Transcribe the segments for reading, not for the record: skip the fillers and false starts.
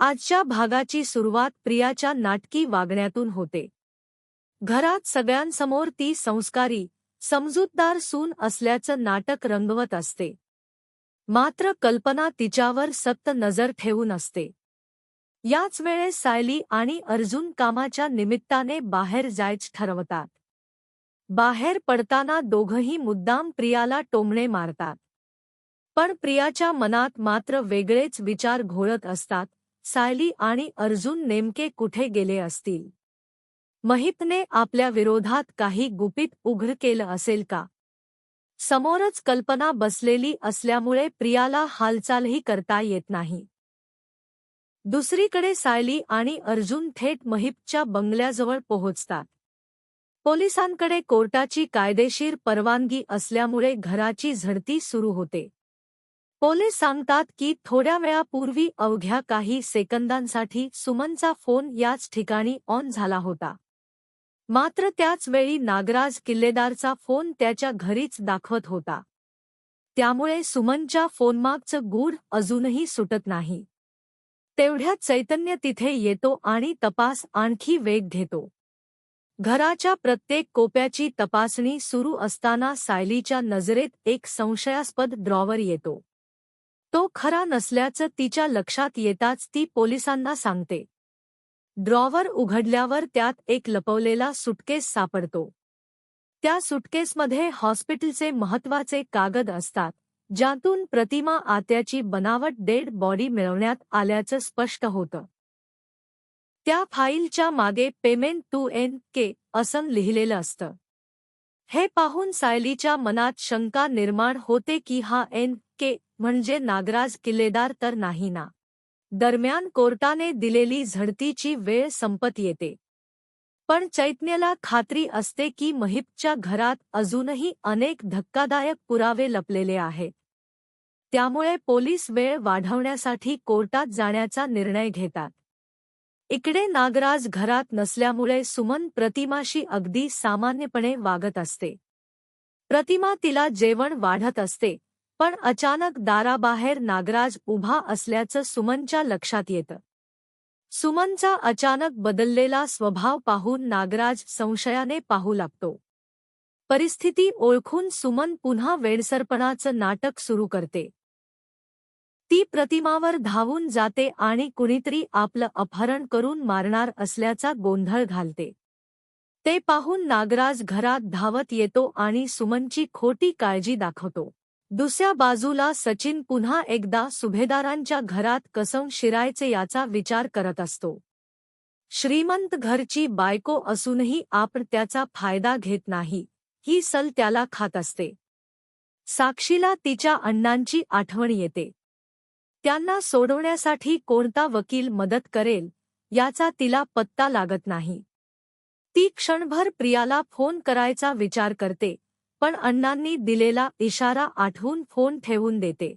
आजच्या भागाची सुरुवात प्रियाच्या नाटकी वागण्यातून होते. घरात सगळ्यांसमोर ती संस्कारी, समजूतदार सून असल्याचं नाटक रंगवत असते. मात्र कल्पना तिच्यावर सक्त नजर ठेवून असते. याच वेळेस सायली आणि अर्जुन कामाच्या निमित्ताने बाहेर जायचं ठरवतात. बाहेर पडताना दोघंही मुद्दाम प्रियाला टोमणे मारतात. पण प्रियाच्या मनात मात्र वेगळेच विचार घोळत असतात. सायली आणि अर्जुन नेमके कुठे गेले असतील? महिपने आपल्या विरोधात काही गुपित उघड केलं असेल का? समोरच कल्पना बसलेली असल्यामुळे प्रियाला हालचालही करता येत नाही. दुसरीकडे सायली आणि अर्जुन थेट महिपच्या बंगल्याजवळ पोहोचतात. पोलिसांकडे कोर्टाची कायदेशीर परवानगी असल्यामुळे घराची झडती सुरू होते. पोलीस सांगतात की थोड्या वेळापूर्वी अवघ्या काही सेकंदांसाठी सुमनचा फोन याच ठिकाणी ऑन झाला होता. मात्र त्याच वेळी नागराज किल्लेदारचा फोन त्याच्या घरीच दाखवत होता. त्यामुळे सुमनच्या फोनमागचं गूढ अजूनही सुटत नाही. तेवढ्यात चैतन्य तिथे येतो आणि तपास आणखी वेग घेतो. घराच्या प्रत्येक कोपऱ्याची तपासणी सुरू असताना सायलीच्या नजरेत एक संशयास्पद ड्रॉवर येतो. तो खरा नसल्याचं तिच्या लक्षात येताच ती पोलिसांना सांगते. ड्रॉवर उघडल्यावर त्यात एक लपवलेला सुटकेस सापडतो. त्या सुटकेसमध्ये हॉस्पिटलचे महत्त्वाचे कागद असतात, ज्यातून प्रतिमा आत्याची बनावट डेड बॉडी मिळवण्यात आल्याचं स्पष्ट होतं. त्या फाईलच्या मागे पेमेंट टू एन.के. असं लिहिलेलं असतं. हे पाहून सायलीच्या मनात शंका निर्माण होते की हा एन.के. म्हणजे नागराज किल्लेदार तर नाही ना. दरम्यान कोर्टाने दिलेली झडतीची वेळ संपत येते. पण चैतन्यला खात्री असते की महिपच्या घरात अजूनही अनेक धक्कादायक पुरावे लपलेले आहेत. त्यामुळे पोलीस वेळ वाढवण्यासाठी कोर्टात जाण्याचा निर्णय घेतात. इकडे नागराज घरात नसल्यामुळे सुमन प्रतिमाशी अगदी सामान्यपणे वागत असते. प्रतिमा तिला जेवण वाढत असते. पण अचानक दाराबाहेर नागराज उभा असल्याचं सुमनच्या लक्षात येतं. सुमनचा अचानक बदललेला स्वभाव पाहून नागराज संशयाने पाहू लागतो. परिस्थिती ओळखून सुमन पुन्हा वेडसरपणाचं नाटक सुरू करते. ती प्रतिमावर धावून जाते आणि कुणीतरी आपलं अपहरण करून मारणार असल्याचा गोंधळ घालते. ते पाहून नागराज घरात धावत येतो आणि सुमनची खोटी काळजी दाखवतो. दुसऱ्या बाजूला सचिन पुन्हा एकदा सुभेदारांच्या घरात कसं शिरायचे याचा विचार करत असतो. श्रीमंत घरची बायको असूनही आपण त्याचा फायदा घेत नाही, ही सल त्याला खात असते. साक्षीला तिच्या अण्णांची आठवण येते. त्यांना सोडवण्यासाठी कोणता वकील मदत करेल, याचा तिला पत्ता लागत नाही. ती क्षणभर प्रियाला फोन करायचा विचार करते. पण अण्णांनी दिलेला इशारा आठवून फोन ठेवून देते.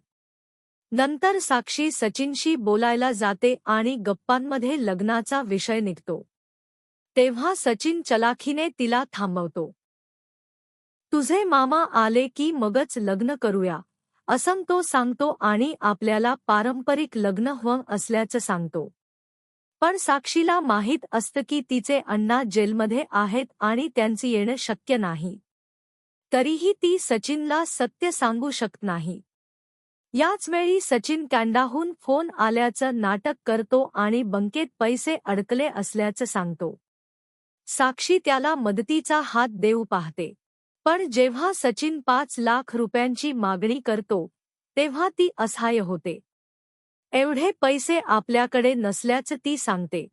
नंतर साक्षी सचिनशी बोलायला जाते आणि गप्पांमध्ये लग्नाचा विषय निघतो. तेव्हा सचिन चलाखीने तिला थांबवतो. तुझे मामा आले की मगच लग्न करूया, असं तो सांगतो आणि आपल्याला पारंपरिक लग्न हवं असल्याचं सांगतो. पण साक्षीला माहीत असतं की तिचे अण्णा जेलमध्ये आहेत आणि त्यांचं येणं शक्य नाही. तरीही ती सचिनला सत्य सांगू शकत नाही. याच वेळी सचिन कॅनडाहून फोन आल्याचं नाटक करतो आणि बँकेत पैसे अडकले असल्याचं सांगतो. साक्षी त्याला मदतीचा हात देऊ पाहते. पण जेव्हा सचिन 5 लाख रुपयांची मागणी करतो, तेव्हा ती असहाय्य होते. एवढे पैसे आपल्याकडे नसल्याचं ती सांगते.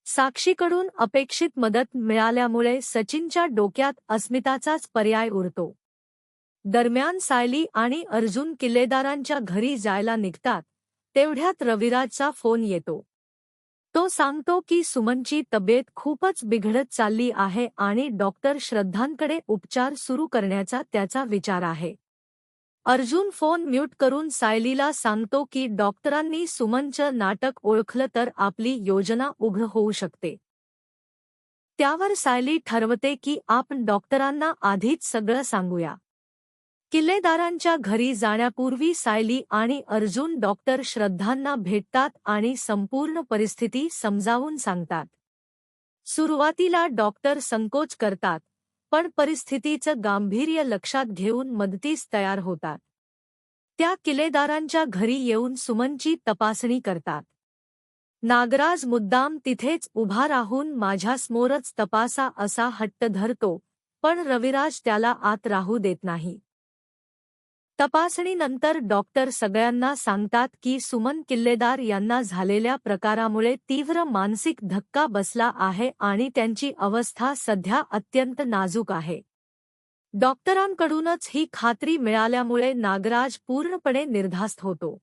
साक्षीकडून अपेक्षित मदत मिळाल्यामुळे सचिनच्या डोक्यात अस्मिताचाच पर्याय उरतो. दरम्यान सायली आणि अर्जुन किल्लेदारांच्या घरी जायला निघतात. तेवढ्यात रविराजचा फोन येतो. तो सांगतो की सुमनची तब्येत खूपच बिघडत चालली आहे आणि डॉक्टर श्रद्धांकडे उपचार सुरू करण्याचा त्याचा विचार आहे. अर्जुन फोन म्यूट करून सायलीला सांगतो की डॉक्टरांनी सुमनचं नाटक ओळखलं तर आपली योजना उघड होऊ शकते. त्यावर सायली ठरवते की आपण डॉक्टरांना आधीच सगळं सांगूया. किल्लेदारांच्या घरी जाण्यापूर्वी सायली आणि अर्जुन डॉक्टर श्रद्धांना भेटतात आणि संपूर्ण परिस्थिती समजावून सांगतात. सुरुवातीला डॉक्टर संकोच करतात, पण परिस्थितीचं गांभीर्य लक्षात घेऊन मदतीस तयार होतात. त्या किल्लेदारांच्या घरी येऊन सुमनची तपासणी करतात. नागराज मुद्दाम तिथेच उभा राहून माझ्यासमोरच तपासा असा हट्ट धरतो, पण रविराज त्याला आत राहू देत नाही. तपासणीनंतर डॉक्टर सगळ्यांना सांगतात की सुमन किल्लेदार यांना झालेल्या प्रकारामुळे तीव्र मानसिक धक्का बसला आहे आणि त्यांची अवस्था सध्या अत्यंत नाजूक आहे. डॉक्टरांकडूनच ही खात्री मिळाल्यामुळे नागराज पूर्णपणे निर्धास्त होतो.